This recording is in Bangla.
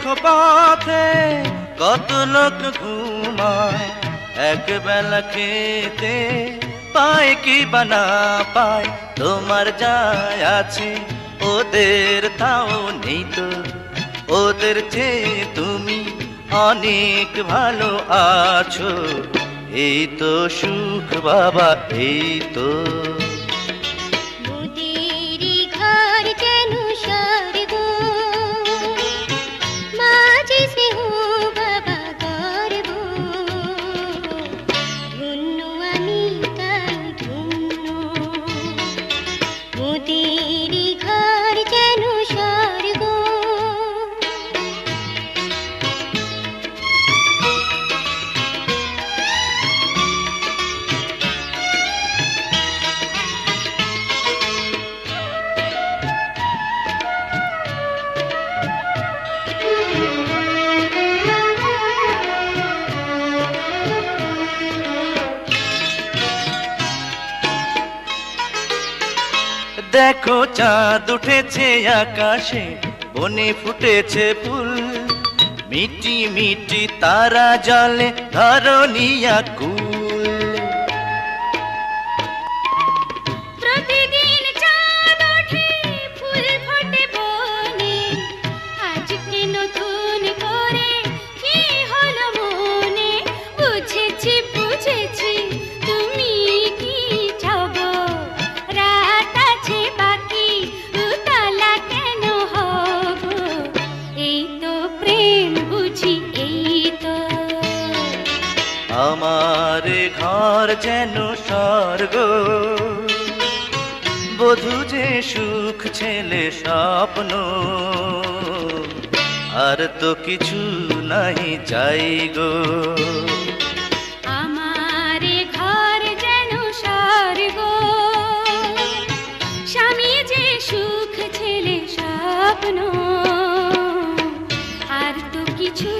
দেখো পথে কত লোক ঘুমায়, একবেলা খেতে পায় কি বানা পায়। তোমার যায় আছে ওদের তাও নেই তো, ওদের চেয়ে তুমি অনেক ভালো আছো। এই তো সুখ বাবা, এই তো। মোদেরই ঘর যেন স্বর্গ, মাঝে স্নেহ বাবা গর্ব। ধন্য আমি তাই ধন্য, মোদেরই ঘর যেন স্বর্গ। দেখো চাঁদ উঠেছে আকাশে, বনে ফুটেছে ফুল, মিটি মিটি তারা জলে ধরণী আকুল। প্রতিদিন চাঁদ ওঠে, ফুল ফোটে বনে, আজকে নতুন করে কি হলো মনে। বুঝেছি বুঝেছি তুমি কি চাও গো, রাত আছে বাকি, উতলা কেন হব। এই তো প্রেম বুঝি, এই তো। আমার ঘর যেন স্বর্গ, বধূ যে সুখ ছেলে স্বপ্ন, আর তো কিছু নাই চাই গো। আমার ঘর যেন স্বর্গ, স্বামী যে সুখ ছেলে স্বপ্ন, আর তো কিছু